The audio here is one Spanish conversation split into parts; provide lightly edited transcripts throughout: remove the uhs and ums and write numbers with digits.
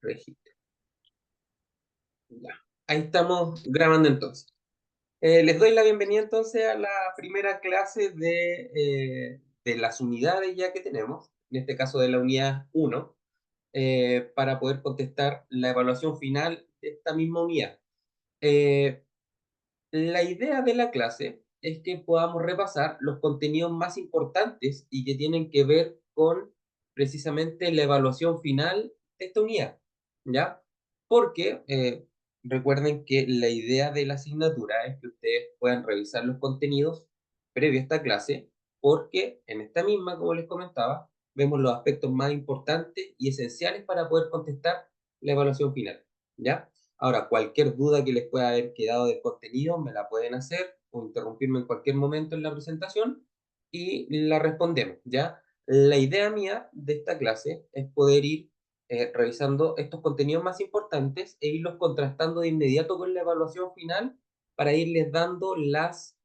Registro. Ya. Ahí estamos grabando entonces. Les doy la bienvenida entonces a la primera clase de las unidades ya que tenemos, en este caso de la unidad 1, para poder contestar la evaluación final de esta misma unidad. Eh, la idea de la clase es que podamos repasar los contenidos más importantes y que tienen que ver con precisamente la evaluación final de esta unidad, ¿ya? Porque recuerden que la idea de la asignatura es que ustedes puedan revisar los contenidos previo a esta clase, porque en esta misma, como les comentaba, vemos los aspectos más importantes y esenciales para poder contestar la evaluación final, ¿ya? Ahora, cualquier duda que les pueda haber quedado del contenido, me la pueden hacer o interrumpirme en cualquier momento en la presentación y la respondemos, ¿ya? La idea mía de esta clase es poder ir revisando estos contenidos más importantes e irlos contrastando de inmediato con la evaluación final para irles dando las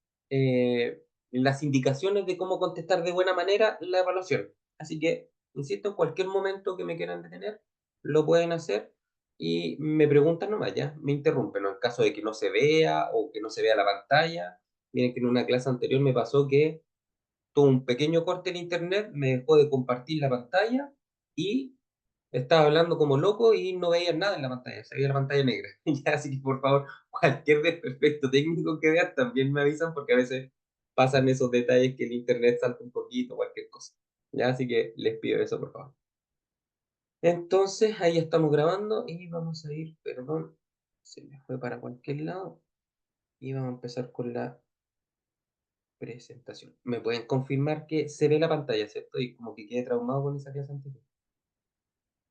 indicaciones de cómo contestar de buena manera la evaluación. Así que, insisto, en cualquier momento que me quieran detener, lo pueden hacer y me preguntan nomás, ya, me interrumpen, ¿no? En caso de que no se vea o que no se vea la pantalla. Miren que en una clase anterior me pasó que tuvo un pequeño corte en internet, me dejó de compartir la pantalla y estaba hablando como loco y no veía nada en la pantalla, se veía la pantalla negra. Ya, así que por favor, cualquier desperfecto técnico que vean también me avisan porque a veces pasan esos detalles que el internet salta un poquito, cualquier cosa. Ya, así que les pido eso, por favor. Entonces, ahí estamos grabando y vamos a ir, perdón, se me fue para cualquier lado y vamos a empezar con la presentación. ¿Me pueden confirmar que se ve la pantalla, cierto? Y como que quedé traumado con esa clase anterior.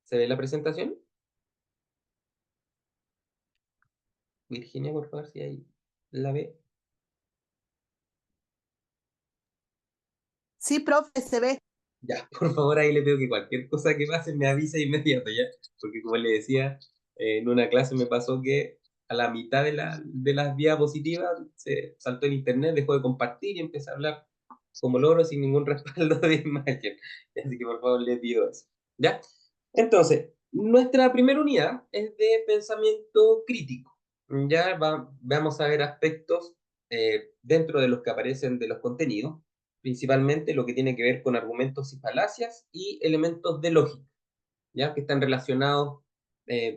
¿Se ve la presentación? Virginia, por favor, si ahí la ve. Sí, profe, se ve. Ya, por favor, ahí le pido que cualquier cosa que pase me avise inmediato, ¿ya? Porque como le decía, en una clase me pasó que a la mitad de las diapositivas se saltó el internet, dejó de compartir y empecé a hablar como loro sin ningún respaldo de imagen. Así que por favor le pido eso, ¿ya? Entonces, nuestra primera unidad es de pensamiento crítico. Ya vamos a ver aspectos dentro de los que aparecen de los contenidos, principalmente lo que tiene que ver con argumentos y falacias y elementos de lógica, ¿ya? Que están relacionados,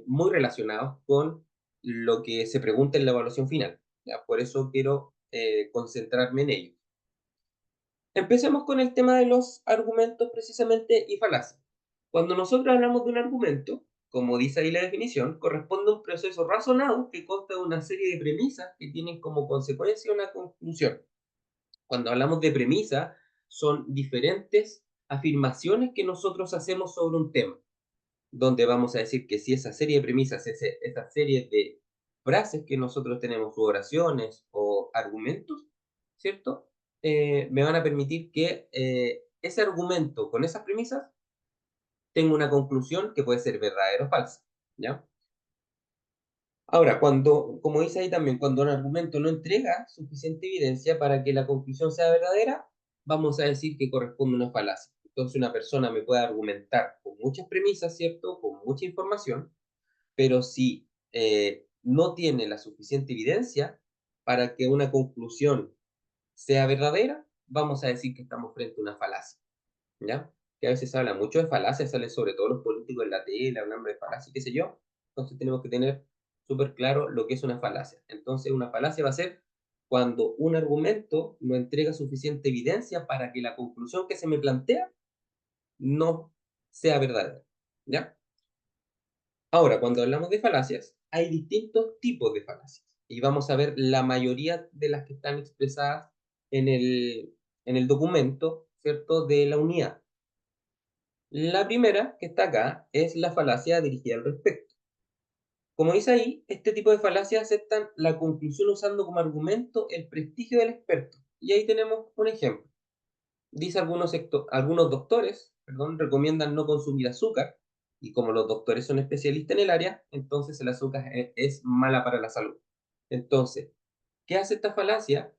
muy relacionados con lo que se pregunta en la evaluación final, ¿ya? Por eso quiero concentrarme en ello. Empecemos con el tema de los argumentos precisamente y falacias. Cuando nosotros hablamos de un argumento, como dice ahí la definición, corresponde a un proceso razonado que consta de una serie de premisas que tienen como consecuencia una conclusión. Cuando hablamos de premisa, son diferentes afirmaciones que nosotros hacemos sobre un tema, donde vamos a decir que si esa serie de premisas, esa serie de frases que nosotros tenemos, o oraciones o argumentos, ¿cierto? Me van a permitir que ese argumento con esas premisas tenga una conclusión que puede ser verdadera o falsa, ¿ya? Ahora, como dice ahí también, cuando un argumento no entrega suficiente evidencia para que la conclusión sea verdadera, vamos a decir que corresponde a una falacia. Entonces, una persona me puede argumentar con muchas premisas, ¿cierto? Con mucha información, pero si no tiene la suficiente evidencia para que una conclusión sea verdadera, vamos a decir que estamos frente a una falacia, ¿ya? Que a veces se habla mucho de falacias, sale sobre todo los políticos en la tele, hablando de falacia, qué sé yo. Entonces tenemos que tener súper claro lo que es una falacia. Entonces una falacia va a ser cuando un argumento no entrega suficiente evidencia para que la conclusión que se me plantea no sea verdadera, ¿ya? Ahora, cuando hablamos de falacias, hay distintos tipos de falacias y vamos a ver la mayoría de las que están expresadas en el documento, ¿cierto?, de la unidad. La primera, que está acá, es la falacia dirigida al respecto. Como dice ahí, este tipo de falacias aceptan la conclusión usando como argumento el prestigio del experto. Y ahí tenemos un ejemplo. Dice algunos doctores, perdón, recomiendan no consumir azúcar, y como los doctores son especialistas en el área, entonces el azúcar es mala para la salud. Entonces, ¿qué hace esta falacia?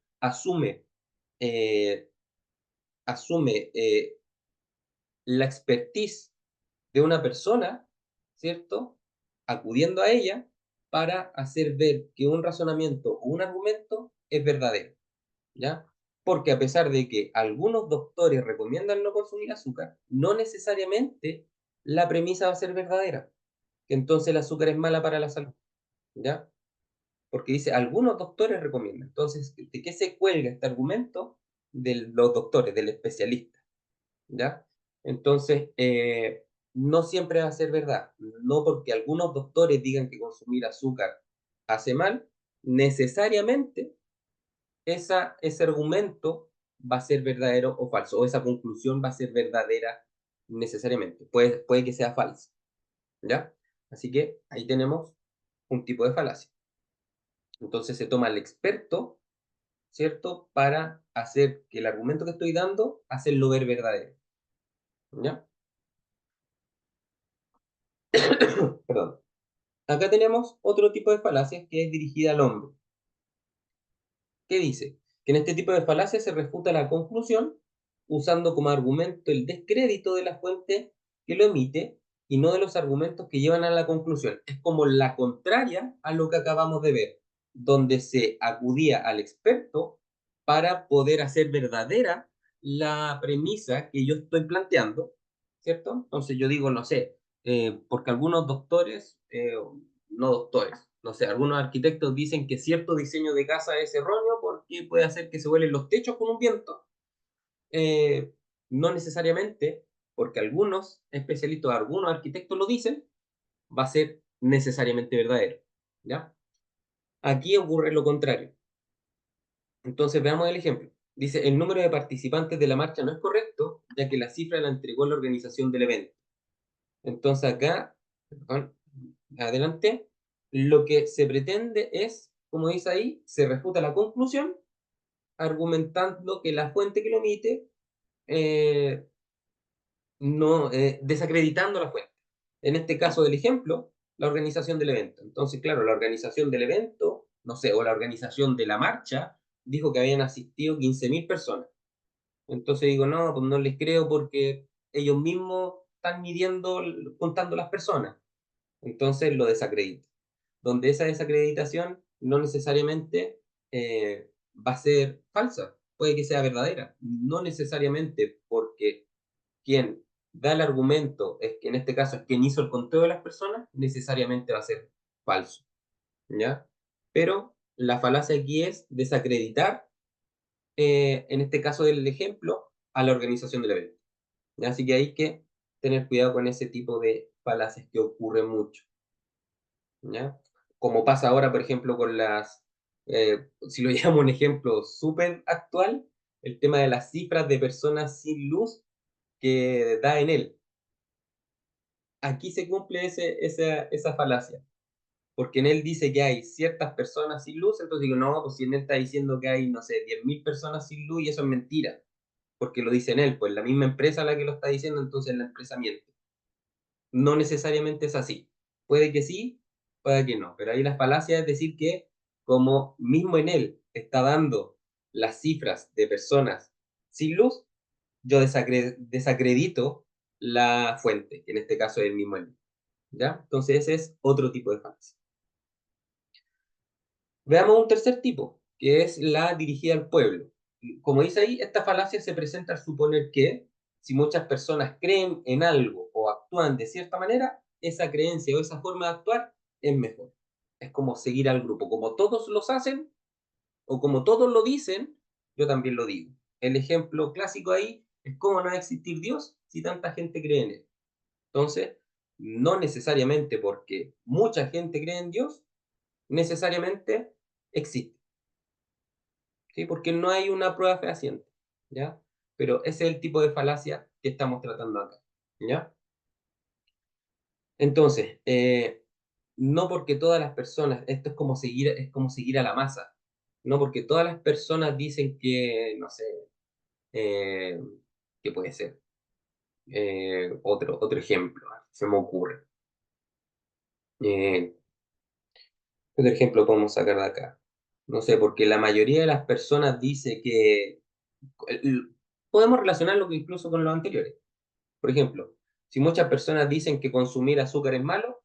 Eh, asume la expertise de una persona, ¿cierto? acudiendo a ella para hacer ver que un razonamiento o un argumento es verdadero, ¿ya? Porque a pesar de que algunos doctores recomiendan no consumir azúcar, no necesariamente la premisa va a ser verdadera, que entonces el azúcar es mala para la salud, ¿ya? Porque dice, algunos doctores recomiendan. Entonces, ¿de qué se cuelga este argumento? De los doctores, del especialista, ¿ya? Entonces, no siempre va a ser verdad. No porque algunos doctores digan que consumir azúcar hace mal, necesariamente ese argumento va a ser verdadero o falso, o esa conclusión va a ser verdadera necesariamente. Puede que sea falsa, ¿ya? Así que ahí tenemos un tipo de falacia. Entonces se toma al experto, ¿cierto? Para hacer que el argumento que estoy dando, hacerlo ver verdadero, ¿ya? Perdón. Acá tenemos otro tipo de falacia que es dirigida al hombre. ¿Qué dice? Que en este tipo de falacia se refuta la conclusión usando como argumento el descrédito de la fuente que lo emite y no de los argumentos que llevan a la conclusión. Es como la contraria a lo que acabamos de ver, donde se acudía al experto para poder hacer verdadera la premisa que yo estoy planteando, ¿cierto? Entonces yo digo, no sé, porque algunos doctores, no doctores, no sé, algunos arquitectos dicen que cierto diseño de casa es erróneo porque puede hacer que se vuelen los techos con un viento. No necesariamente, porque algunos especialistas, algunos arquitectos lo dicen, va a ser necesariamente verdadero, ¿ya? Aquí ocurre lo contrario. Entonces veamos el ejemplo. Dice, el número de participantes de la marcha no es correcto, ya que la cifra la entregó la organización del evento. Entonces acá, perdón, adelante, lo que se pretende es, como dice ahí, se refuta la conclusión argumentando que la fuente que lo emite, eh, no, desacreditando la fuente. En este caso del ejemplo, la organización del evento. Entonces, claro, la organización del evento, no sé, o la organización de la marcha, dijo que habían asistido 15.000 personas. Entonces digo, no, pues no les creo porque ellos mismos están midiendo, contando las personas. Entonces lo desacredito. Donde esa desacreditación no necesariamente va a ser falsa, puede que sea verdadera, no necesariamente porque quien da el argumento, es que en este caso es quien hizo el conteo de las personas, necesariamente va a ser falso, ¿ya? Pero la falacia aquí es desacreditar, en este caso del ejemplo, a la organización del evento, ¿ya? Así que hay que tener cuidado con ese tipo de falacias que ocurren mucho. ¿Ya? Como pasa ahora, por ejemplo, con si lo llamo un ejemplo súper actual, el tema de las cifras de personas sin luz que da en él. Aquí se cumple esa falacia, porque en él dice que hay ciertas personas sin luz, entonces digo, no, pues si en él está diciendo que hay, no sé, 10.000 personas sin luz y eso es mentira, porque lo dice en él, pues la misma empresa la que lo está diciendo, entonces la empresa miente. No necesariamente es así. Puede que sí, puede que no. Pero ahí la falacia es decir que como mismo en él está dando las cifras de personas sin luz, yo desacredito la fuente, que en este caso es el mismo en él. ¿Ya? Entonces ese es otro tipo de falacia. Veamos un tercer tipo, que es la dirigida al pueblo. Como dice ahí, esta falacia se presenta al suponer que si muchas personas creen en algo o actúan de cierta manera, esa creencia o esa forma de actuar es mejor. Es como seguir al grupo. Como todos los hacen o como todos lo dicen, yo también lo digo. El ejemplo clásico ahí es cómo no va a existir Dios si tanta gente cree en él. Entonces, no necesariamente porque mucha gente cree en Dios, necesariamente existe. ¿Sí? Porque no hay una prueba fehaciente, ¿ya? Pero ese es el tipo de falacia que estamos tratando acá, ¿ya? Entonces, no porque todas las personas, esto es como seguir a la masa, no porque todas las personas dicen que, no sé, eh, ¿qué puede ser? Otro ejemplo, se me ocurre. Eh, ¿Qué otro ejemplo podemos sacar de acá? No sé, porque la mayoría de las personas dice que podemos relacionarlo incluso con los anteriores. Por ejemplo, si muchas personas dicen que consumir azúcar es malo,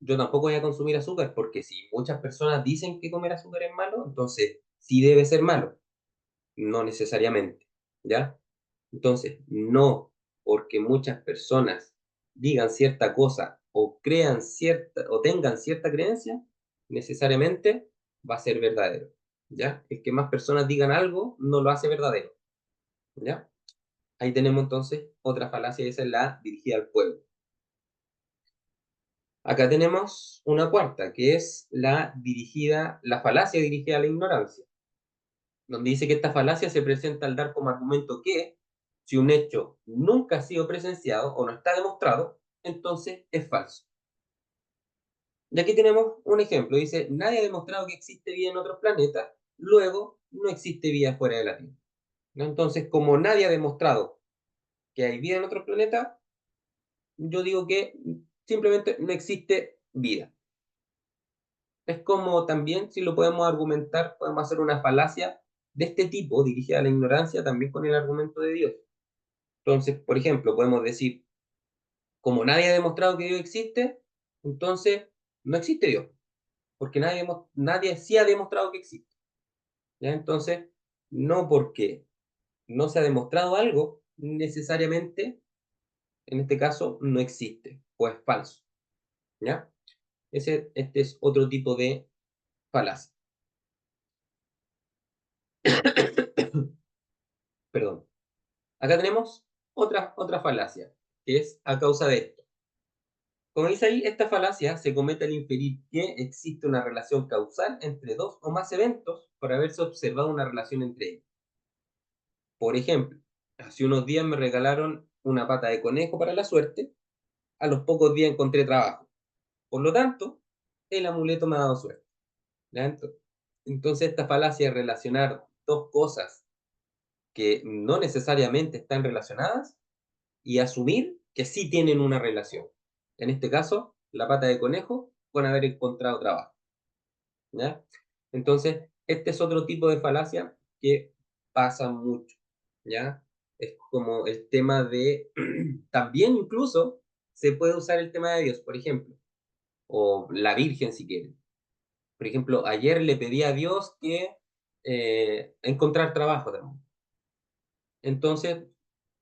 yo tampoco voy a consumir azúcar, porque si muchas personas dicen que comer azúcar es malo, entonces sí debe ser malo, no necesariamente, ¿ya? Entonces, no porque muchas personas digan cierta cosa o crean cierta o tengan cierta creencia, necesariamente va a ser verdadero, ¿ya? El que más personas digan algo no lo hace verdadero, ¿ya? Ahí tenemos entonces otra falacia, esa es la dirigida al pueblo. Acá tenemos una cuarta, que es la falacia dirigida a la ignorancia, donde dice que esta falacia se presenta al dar como argumento que si un hecho nunca ha sido presenciado o no está demostrado, entonces es falso. Y aquí tenemos un ejemplo, dice, nadie ha demostrado que existe vida en otros planetas, luego no existe vida fuera de la Tierra, ¿no? Entonces, como nadie ha demostrado que hay vida en otros planetas, yo digo que simplemente no existe vida. Es como también, si lo podemos argumentar, podemos hacer una falacia de este tipo, dirigida a la ignorancia, también con el argumento de Dios. Entonces, por ejemplo, podemos decir, como nadie ha demostrado que Dios existe, entonces no existe Dios, porque nadie sí ha demostrado que existe, ¿ya? Entonces, no porque no se ha demostrado algo, necesariamente, en este caso, no existe, o es falso, ¿ya? Este es otro tipo de falacia. Perdón. Acá tenemos otra falacia, que es a causa de esto. Como dice ahí, esta falacia se comete al inferir que existe una relación causal entre dos o más eventos por haberse observado una relación entre ellos. Por ejemplo, hace unos días me regalaron una pata de conejo para la suerte, a los pocos días encontré trabajo. Por lo tanto, el amuleto me ha dado suerte, ¿ya? Entonces, esta falacia de relacionar dos cosas que no necesariamente están relacionadas y asumir que sí tienen una relación. En este caso, la pata de conejo con haber encontrado trabajo, ¿ya? Entonces, este es otro tipo de falacia que pasa mucho, ¿ya? Es como el tema de, también incluso se puede usar el tema de Dios, por ejemplo, o la Virgen si quieren. Por ejemplo, ayer le pedí a Dios que encontrar trabajo también. Entonces,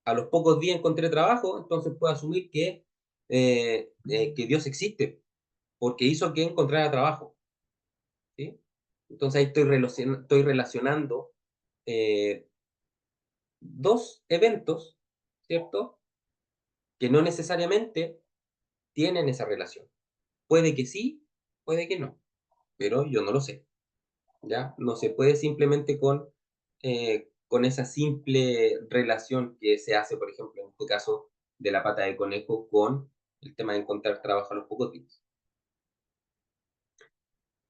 a los pocos días encontré trabajo, entonces puedo asumir que Dios existe, porque hizo que encontrara trabajo, ¿sí? Entonces ahí estoy relacionando eh, dos eventos, ¿cierto? Que no necesariamente tienen esa relación. Puede que sí, puede que no, pero yo no lo sé, ¿ya? No se puede simplemente con esa simple relación que se hace, por ejemplo, en este caso de la pata de conejo con el tema de encontrar trabajo a los pocos días.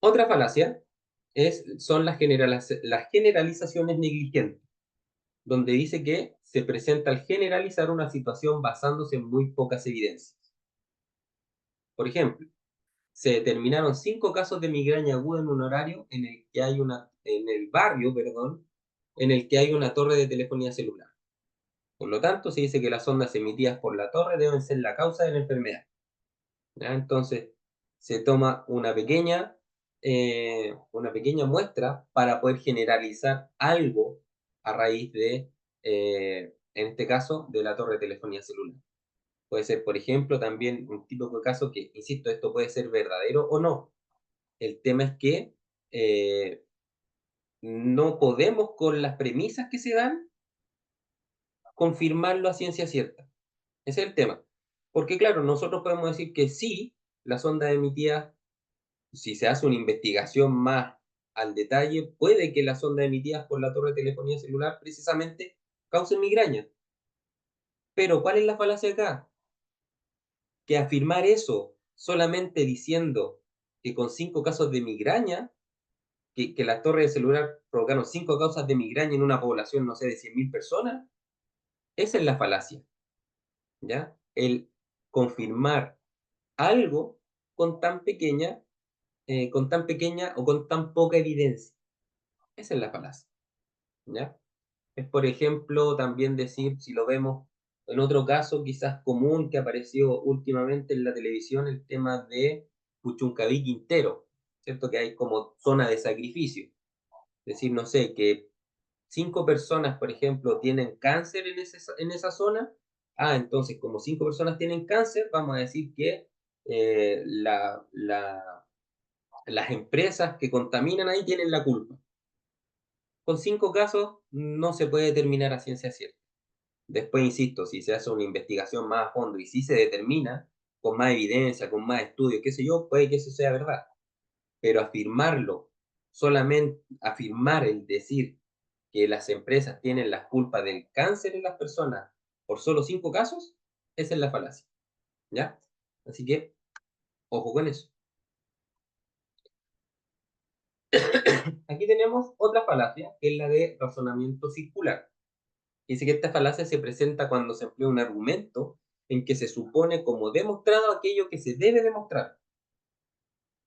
Otra falacia son las generalizaciones negligentes, donde dice que se presenta al generalizar una situación basándose en muy pocas evidencias. Por ejemplo, se determinaron 5 casos de migraña aguda en un horario en el barrio, perdón, en el que hay una torre de telefonía celular. Por lo tanto, se dice que las ondas emitidas por la torre deben ser la causa de la enfermedad, ¿ya? Entonces, se toma una pequeña muestra para poder generalizar algo a raíz en este caso, de la torre de telefonía celular. Puede ser, por ejemplo, también un típico caso que, insisto, esto puede ser verdadero o no. El tema es que eh, no podemos, con las premisas que se dan, confirmarlo a ciencia cierta. Ese es el tema. Porque, claro, nosotros podemos decir que sí, las ondas emitidas, si se hace una investigación más al detalle, puede que las ondas emitidas por la torre de telefonía celular precisamente causen migraña. Pero, ¿cuál es la falacia acá? Que afirmar eso solamente diciendo que con 5 casos de migraña, que las torres de celular provocaron 5 causas de migraña en una población, no sé, de 100.000 personas, esa es la falacia, ¿ya? El confirmar algo con tan pequeña, con tan pequeña o con tan poca evidencia. Esa es la falacia, ¿ya? Es, por ejemplo, también decir, si lo vemos En otro caso, quizás común que apareció últimamente en la televisión, el tema de Puchuncaví Quintero, ¿cierto? Que hay como zona de sacrificio. Es decir, no sé, que 5 personas, por ejemplo, tienen cáncer en esa zona. Ah, entonces, como 5 personas tienen cáncer, vamos a decir que eh, la, la- las empresas que contaminan ahí tienen la culpa. Con 5 casos no se puede determinar a ciencia cierta. Después, insisto, si se hace una investigación más a fondo y si se determina con más evidencia, con más estudios, qué sé yo, puede que eso sea verdad. Pero afirmarlo, solamente afirmar el decir que las empresas tienen la culpa del cáncer en las personas por solo 5 casos, esa es la falacia, ¿ya? Así que, ojo con eso. Aquí tenemos otra falacia, que es la de razonamiento circular. Dice que esta falacia se presenta cuando se emplea un argumento en que se supone como demostrado aquello que se debe demostrar.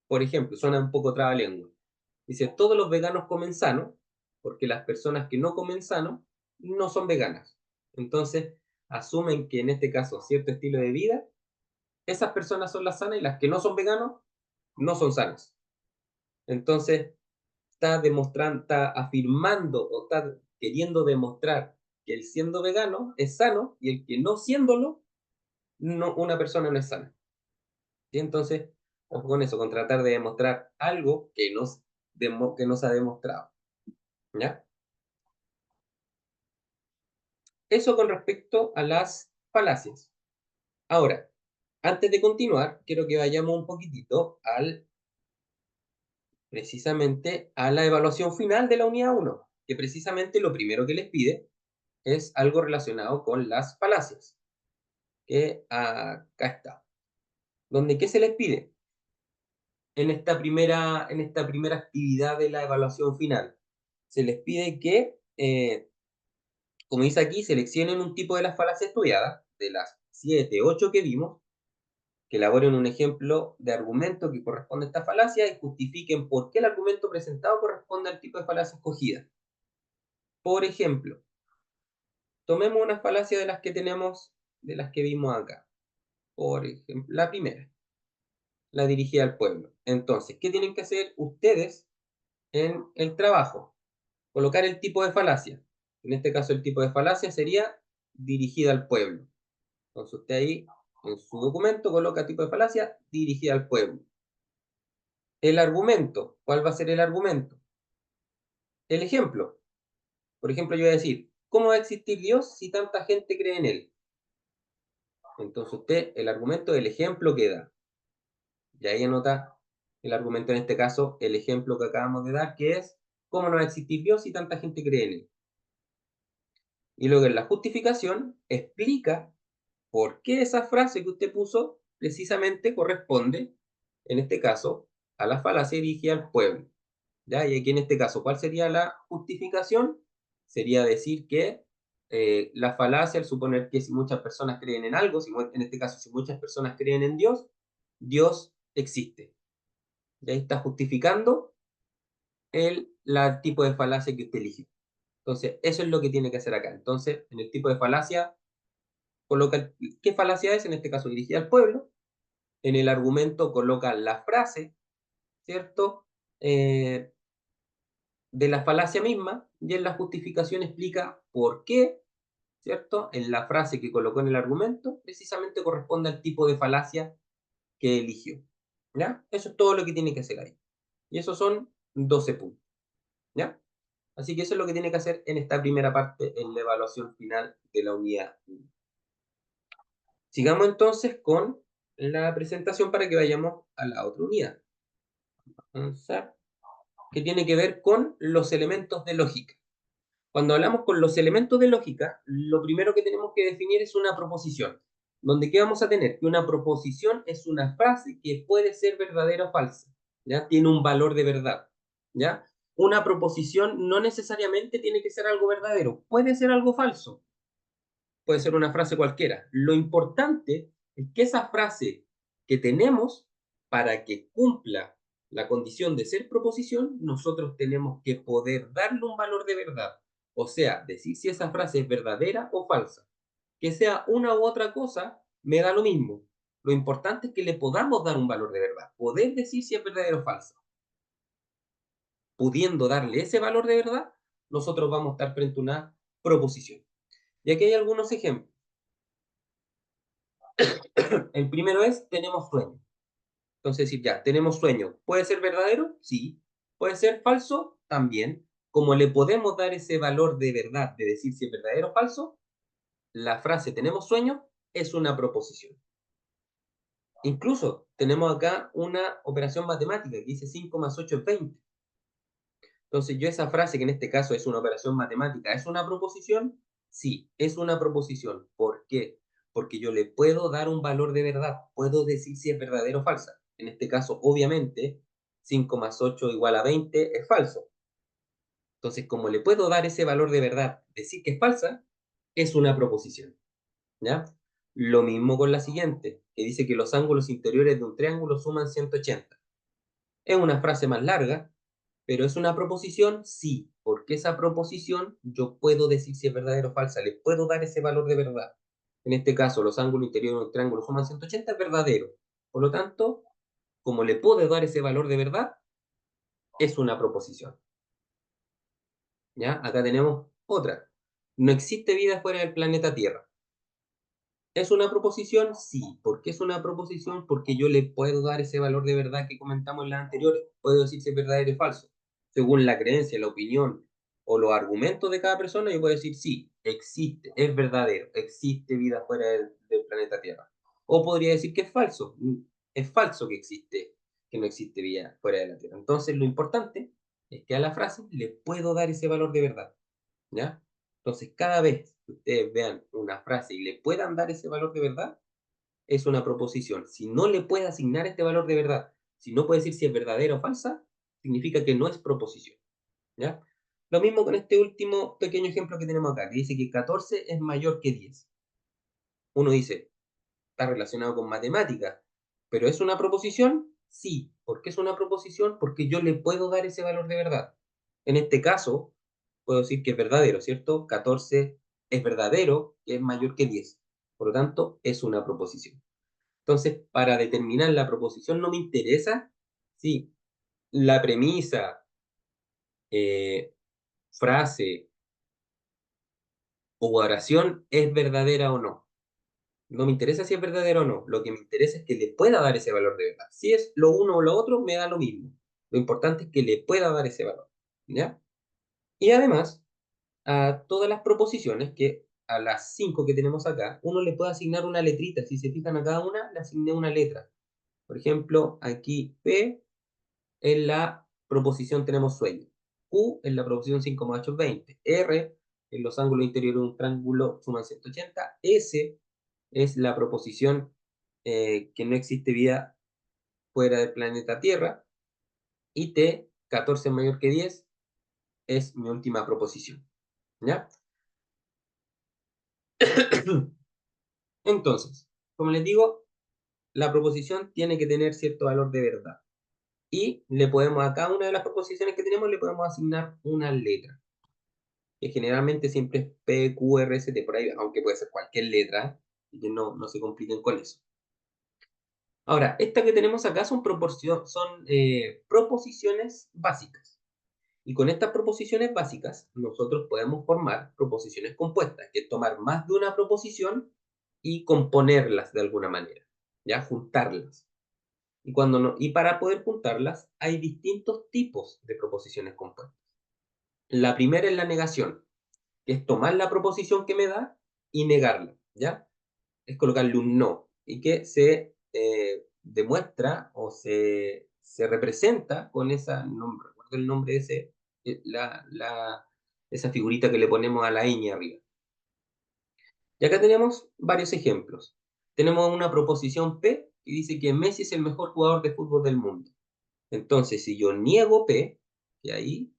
Por ejemplo, suena un poco trabalengua. Dice, todos los veganos comen sano, porque las personas que no comen sano no son veganas. Entonces, asumen que en este caso cierto estilo de vida, esas personas son las sanas y las que no son veganos no son sanas. Entonces, está demostrando, está afirmando o está queriendo demostrar que el siendo vegano es sano y el que no siéndolo, no, una persona no es sana. ¿Sí? Entonces, ojo con eso, con tratar de demostrar algo que no se ha demostrado. ¿Ya? Eso con respecto a las falacias. Ahora, antes de continuar, quiero que vayamos un poquitito precisamente a la evaluación final de la unidad 1, que precisamente lo primero que les pide es algo relacionado con las falacias, que acá está. Donde, ¿qué se les pide? En esta primera actividad de la evaluación final, se les pide que, como dice aquí, seleccionen un tipo de las falacias estudiadas, de las 7, 8 que vimos, que elaboren un ejemplo de argumento que corresponde a esta falacia y justifiquen por qué el argumento presentado corresponde al tipo de falacia escogida. Por ejemplo, tomemos una falacia de las que tenemos, de las que vimos acá. Por ejemplo, la primera, la dirigida al pueblo. Entonces, ¿qué tienen que hacer ustedes en el trabajo? Colocar el tipo de falacia. En este caso, el tipo de falacia sería dirigida al pueblo. Entonces, usted ahí en su documento coloca tipo de falacia dirigida al pueblo. El argumento, ¿cuál va a ser el argumento? El ejemplo. Por ejemplo, yo voy a decir, ¿cómo va a existir Dios si tanta gente cree en Él? Entonces usted, el argumento del ejemplo que da. Y ahí anota el argumento en este caso, el ejemplo que acabamos de dar, que es, ¿cómo no va a existir Dios si tanta gente cree en Él? Y luego en la justificación explica por qué esa frase que usted puso precisamente corresponde, en este caso, a la falacia dirigida al pueblo. ¿Ya? Y aquí en este caso, ¿cuál sería la justificación? Sería decir que la falacia, al suponer que si muchas personas creen en algo, si, en este caso, si muchas personas creen en Dios, Dios existe. Y ahí está justificando el tipo de falacia que usted eligió. Entonces, eso es lo que tiene que hacer acá. Entonces, en el tipo de falacia, coloca qué falacia es, en este caso dirigida al pueblo. En el argumento coloca la frase, ¿cierto? De la falacia misma y en la justificación explica por qué, ¿cierto? En la frase que colocó en el argumento, precisamente corresponde al tipo de falacia que eligió. ¿Ya? Eso es todo lo que tiene que hacer ahí. Y esos son 12 puntos. ¿Ya? Así que eso es lo que tiene que hacer en esta primera parte, en la evaluación final de la unidad 1. Sigamos entonces con la presentación para que vayamos a la otra unidad. Avanzar, que tiene que ver con los elementos de lógica. Cuando hablamos con los elementos de lógica, lo primero que tenemos que definir es una proposición. Donde ¿qué vamos a tener? Que una proposición es una frase que puede ser verdadera o falsa, ¿ya? Tiene un valor de verdad, ¿ya? Una proposición no necesariamente tiene que ser algo verdadero, puede ser algo falso, puede ser una frase cualquiera. Lo importante es que esa frase que tenemos, para que cumpla la condición de ser proposición, nosotros tenemos que poder darle un valor de verdad. O sea, decir si esa frase es verdadera o falsa. Que sea una u otra cosa, me da lo mismo. Lo importante es que le podamos dar un valor de verdad, poder decir si es verdadero o falso. Pudiendo darle ese valor de verdad, nosotros vamos a estar frente a una proposición. Y aquí hay algunos ejemplos. El primero es, tenemos sueño. Entonces, decir, ya, tenemos sueño. ¿Puede ser verdadero? Sí. ¿Puede ser falso? También. Como le podemos dar ese valor de verdad, de decir si es verdadero o falso, la frase tenemos sueño es una proposición. Incluso tenemos acá una operación matemática que dice 5 más 8 es 20. Entonces, yo esa frase, que en este caso es una operación matemática, ¿es una proposición? Sí, es una proposición. ¿Por qué? Porque yo le puedo dar un valor de verdad, puedo decir si es verdadero o falsa. En este caso, obviamente, 5 más 8 igual a 20 es falso. Entonces, como le puedo dar ese valor de verdad, decir que es falsa, es una proposición. ¿Ya? Lo mismo con la siguiente, que dice que los ángulos interiores de un triángulo suman 180. Es una frase más larga, pero es una proposición, sí, porque esa proposición yo puedo decir si es verdadera o falsa, le puedo dar ese valor de verdad. En este caso, los ángulos interiores de un triángulo suman 180, es verdadero. Por lo tanto, como le puedo dar ese valor de verdad, es una proposición. ¿Ya? Acá tenemos otra. No existe vida fuera del planeta Tierra. ¿Es una proposición? Sí. ¿Por qué es una proposición? Porque yo le puedo dar ese valor de verdad que comentamos en las anteriores. Puedo decir si es verdadero o falso. Según la creencia, la opinión o los argumentos de cada persona, yo puedo decir sí, existe, es verdadero, existe vida fuera del planeta Tierra. O podría decir que es falso que existe, que no existe vida fuera de la Tierra. Entonces, lo importante es que a la frase le puedo dar ese valor de verdad. ¿Ya? Entonces, cada vez que ustedes vean una frase y le puedan dar ese valor de verdad, es una proposición. Si no le puede asignar este valor de verdad, si no puede decir si es verdadera o falsa, significa que no es proposición. ¿Ya? Lo mismo con este último pequeño ejemplo que tenemos acá, que dice que 14 es mayor que 10. Uno dice, está relacionado con matemáticas, pero ¿es una proposición? Sí. ¿Por qué es una proposición? Porque yo le puedo dar ese valor de verdad. En este caso, puedo decir que es verdadero, ¿cierto? 14 es verdadero, que es mayor que 10. Por lo tanto, es una proposición. Entonces, para determinar la proposición no me interesa si la premisa, eh, frase o oración es verdadera o no. No me interesa si es verdadero o no. Lo que me interesa es que le pueda dar ese valor de verdad. Si es lo uno o lo otro, me da lo mismo. Lo importante es que le pueda dar ese valor. ¿Ya? Y además, a todas las proposiciones, que a las 5 que tenemos acá, uno le puede asignar una letrita. Si se fijan a cada una, le asigné una letra. Por ejemplo, aquí P en la proposición tenemos sueño. Q en la proposición 5 más 8 es 20. R en los ángulos interiores de un triángulo suman 180. S es la proposición que no existe vida fuera del planeta Tierra. Y T, 14 es mayor que 10, es mi última proposición. ¿Ya? Entonces, como les digo, la proposición tiene que tener cierto valor de verdad. Y le podemos, a cada una de las proposiciones que tenemos, le podemos asignar una letra. Que generalmente siempre es P, Q, R, S, T, por ahí, aunque puede ser cualquier letra, y que no se compliquen con eso. Ahora, esta que tenemos acá son proposiciones básicas. Y con estas proposiciones básicas, nosotros podemos formar proposiciones compuestas, que es tomar más de una proposición y componerlas de alguna manera, ¿ya? Juntarlas. Y para poder juntarlas, hay distintos tipos de proposiciones compuestas. La primera es la negación, que es tomar la proposición que me da y negarla, ¿ya? Es colocarle un no, y que se demuestra o se representa con esa, no recuerdo el nombre de ese, esa figurita que le ponemos a la ñ arriba. Y acá tenemos varios ejemplos. Tenemos una proposición P que dice que Messi es el mejor jugador de fútbol del mundo. Entonces, si yo niego P, y ahí,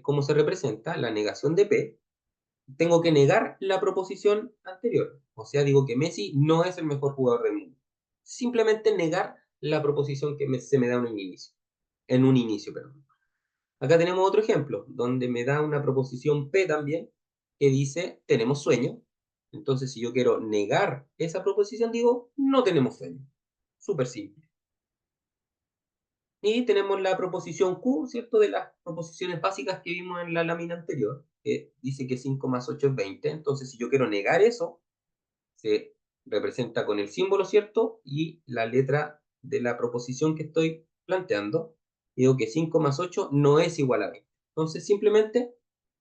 ¿cómo se representa? La negación de P, tengo que negar la proposición anterior. O sea, digo que Messi no es el mejor jugador del mundo. Simplemente negar la proposición que se me da en un inicio. En un inicio, perdón. Acá tenemos otro ejemplo, donde me da una proposición P también, que dice, tenemos sueño. Entonces, si yo quiero negar esa proposición, digo, no tenemos sueño. Súper simple. Y tenemos la proposición Q, ¿cierto? De las proposiciones básicas que vimos en la lámina anterior, que dice que 5 más 8 es 20. Entonces, si yo quiero negar eso, se representa con el símbolo, ¿cierto? Y la letra de la proposición que estoy planteando. Digo que 5 más 8 no es igual a 20. Entonces, simplemente,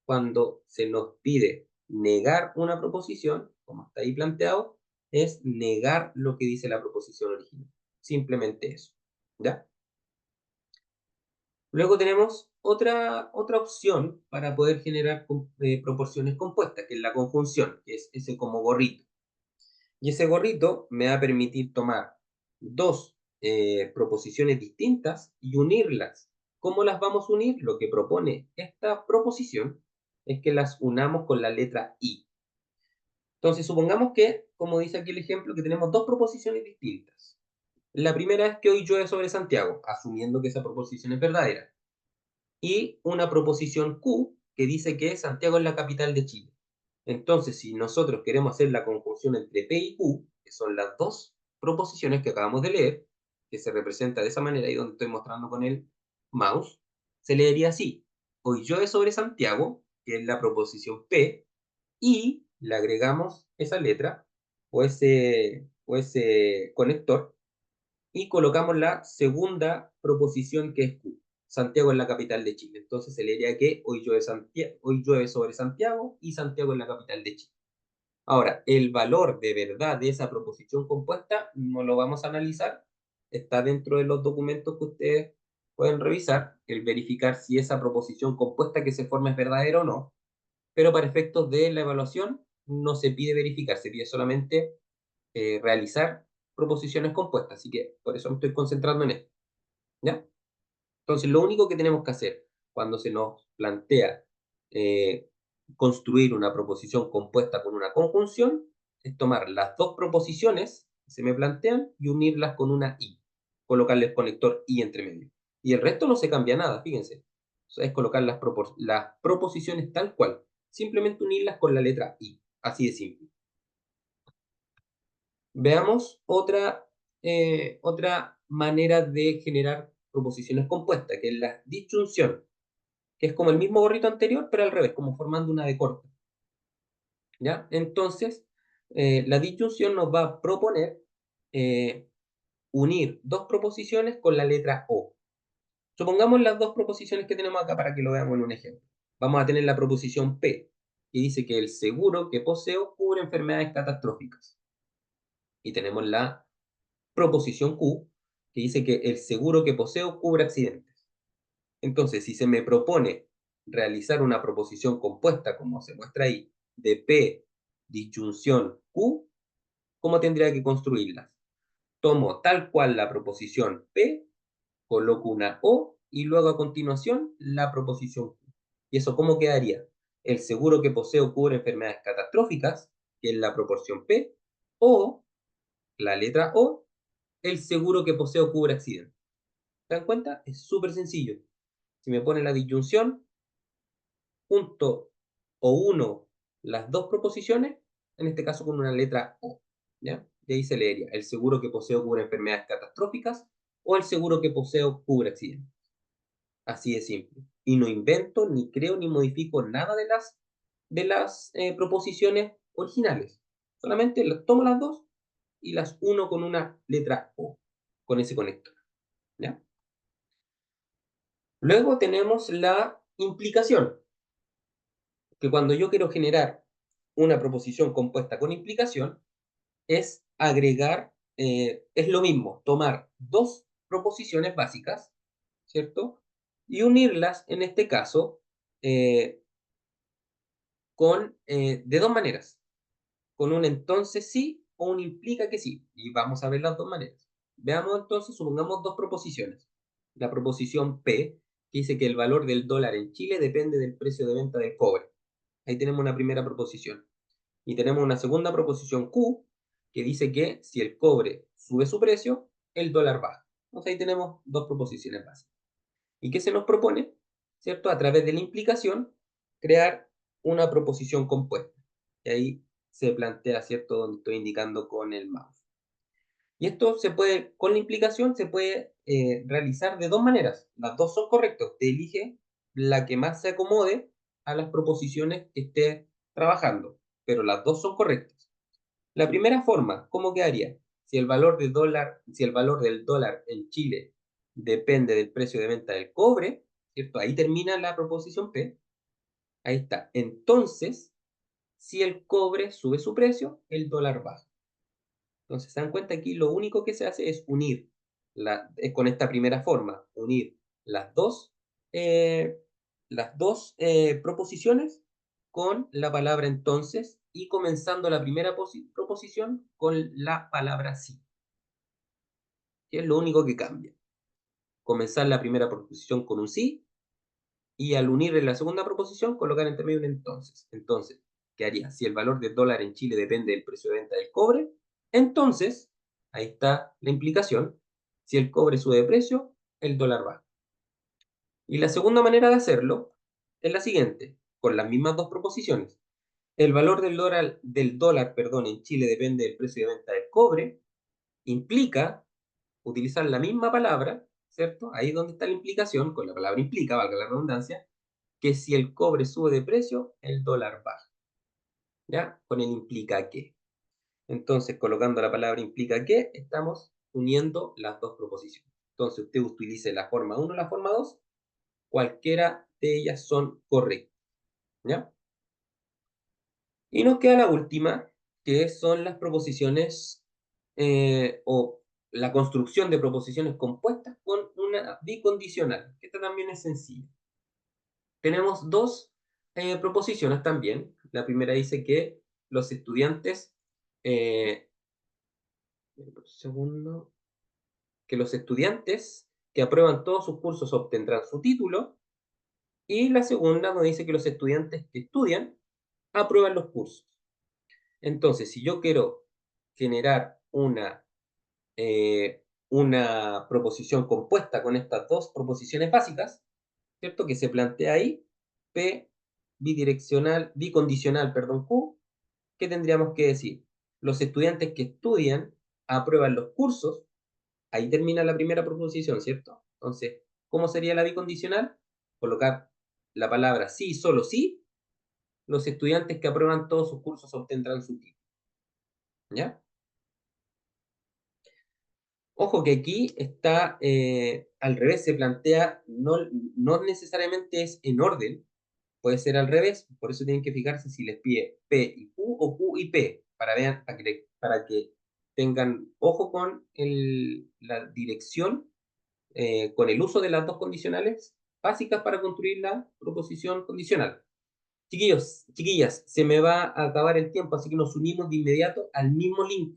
cuando se nos pide negar una proposición, como está ahí planteado, es negar lo que dice la proposición original. Simplemente eso. ¿Ya? Luego tenemos otra opción para poder generar proporciones compuestas, que es la conjunción, que es ese como gorrito. Y ese gorrito me va a permitir tomar dos proposiciones distintas y unirlas. ¿Cómo las vamos a unir? Lo que propone esta proposición es que las unamos con la letra I. Entonces, supongamos que, como dice aquí el ejemplo, que tenemos dos proposiciones distintas. La primera es que hoy llueve sobre Santiago, asumiendo que esa proposición es verdadera. Y una proposición Q que dice que Santiago es la capital de Chile. Entonces, si nosotros queremos hacer la conjunción entre P y Q, que son las dos proposiciones que acabamos de leer, que se representa de esa manera, ahí donde estoy mostrando con el mouse, se leería así. Hoy llueve sobre Santiago, que es la proposición P, y le agregamos esa letra o ese conector y colocamos la segunda proposición que es Q. Santiago es la capital de Chile. Entonces se leería que hoy llueve sobre Santiago y Santiago es la capital de Chile. Ahora, el valor de verdad de esa proposición compuesta no lo vamos a analizar. Está dentro de los documentos que ustedes pueden revisar, el verificar si esa proposición compuesta que se forma es verdadera o no. Pero para efectos de la evaluación no se pide verificar, se pide solamente realizar proposiciones compuestas. Así que por eso me estoy concentrando en esto. ¿Ya? Entonces, lo único que tenemos que hacer cuando se nos plantea eh, construir una proposición compuesta con una conjunción es tomar las dos proposiciones que se me plantean y unirlas con una i, colocarle el conector i entre medio. Y el resto no se cambia nada, fíjense. O sea, es colocar las proposiciones tal cual, simplemente unirlas con la letra i, así de simple. Veamos otra manera de generar proposiciones compuestas, que es la disyunción, que es como el mismo gorrito anterior, pero al revés, como formando una de corta. ¿Ya? Entonces, la disyunción nos va a proponer eh, unir dos proposiciones con la letra O. Supongamos las dos proposiciones que tenemos acá para que lo veamos en un ejemplo. Vamos a tener la proposición P, que dice que el seguro que poseo cubre enfermedades catastróficas. Y tenemos la proposición Q, que dice que el seguro que poseo cubre accidentes. Entonces, si se me propone realizar una proposición compuesta, como se muestra ahí, de P disyunción Q, ¿cómo tendría que construirlas? Tomo tal cual la proposición P, coloco una O y luego a continuación la proposición Q. ¿Y eso cómo quedaría? El seguro que poseo cubre enfermedades catastróficas, que es la proporción P, o la letra O, el seguro que poseo cubre accidentes. ¿Se dan cuenta? Es súper sencillo. Si me pone la disyunción, junto o uno las dos proposiciones, en este caso con una letra O. ¿Ya? Y ahí se leería, el seguro que poseo cubre enfermedades catastróficas o el seguro que poseo cubre accidentes. Así de simple. Y no invento, ni creo, ni modifico nada de las proposiciones originales. Solamente tomo las dos y las uno con una letra O, con ese conector. ¿Ya? Luego tenemos la implicación, que cuando yo quiero generar una proposición compuesta con implicación, es agregar, es lo mismo, tomar dos proposiciones básicas, ¿cierto? Y unirlas, en este caso, eh, de dos maneras, con un entonces sí o un implica que sí. Y vamos a ver las dos maneras. Veamos entonces, supongamos dos proposiciones. La proposición P, que dice que el valor del dólar en Chile depende del precio de venta del cobre. Ahí tenemos una primera proposición. Y tenemos una segunda proposición Q, que dice que si el cobre sube su precio, el dólar baja. Entonces ahí tenemos dos proposiciones básicas. ¿Y qué se nos propone? ¿Cierto? A través de la implicación, crear una proposición compuesta. Y ahí se plantea, ¿cierto? Donde estoy indicando con el mouse. Y esto se puede, con la implicación, se puede realizar de dos maneras. Las dos son correctas. Te elige la que más se acomode a las proposiciones que estés trabajando, pero las dos son correctas. La primera forma, ¿cómo quedaría? Si el valor del dólar en Chile depende del precio de venta del cobre, ¿cierto? Ahí termina la proposición P. Ahí está. Entonces, si el cobre sube su precio, el dólar baja. Entonces, se dan cuenta aquí, lo único que se hace es unir, con esta primera forma, unir eh, las dos proposiciones con la palabra entonces y comenzando la primera proposición con la palabra sí, que es lo único que cambia. Comenzar la primera proposición con un sí y al unir en la segunda proposición colocar entre medio un entonces. Entonces, ¿qué haría? Si el valor del dólar en Chile depende del precio de venta del cobre, entonces, ahí está la implicación, si el cobre sube de precio, el dólar baja. Y la segunda manera de hacerlo es la siguiente, con las mismas dos proposiciones. El valor del dólar, perdón, en Chile depende del precio de venta del cobre, implica utilizar la misma palabra, ¿cierto? Ahí es donde está la implicación, con la palabra implica, valga la redundancia, que si el cobre sube de precio, el dólar baja. ¿Ya? Con el implica que. Entonces, colocando la palabra implica que, estamos uniendo las dos proposiciones. Entonces, usted utilice la forma 1 o la forma 2, cualquiera de ellas son correctas. ¿Ya? Y nos queda la última, que son las proposiciones o la construcción de proposiciones compuestas con una bicondicional. Esta también es sencilla. Tenemos dos proposiciones también. La primera dice que los estudiantes, eh, segundo, que los estudiantes que aprueban todos sus cursos obtendrán su título. Y la segunda nos dice que los estudiantes que estudian aprueban los cursos. Entonces, si yo quiero generar una proposición compuesta con estas dos proposiciones básicas, ¿cierto? Que se plantea ahí, P bicondicional, perdón, Q, ¿qué tendríamos que decir? Los estudiantes que estudian aprueban los cursos, ahí termina la primera proposición, ¿cierto? Entonces, ¿cómo sería la bicondicional? Colocar la palabra sí, solo sí, los estudiantes que aprueban todos sus cursos obtendrán su título, ¿ya? Ojo que aquí está al revés, se plantea, no necesariamente es en orden, puede ser al revés, por eso tienen que fijarse si les pide P y Q o Q y P, para que tengan ojo con la dirección, con el uso de las dos condicionales básicas para construir la proposición condicional. Chiquillos, chiquillas, se me va a acabar el tiempo, así que nos unimos de inmediato al mismo link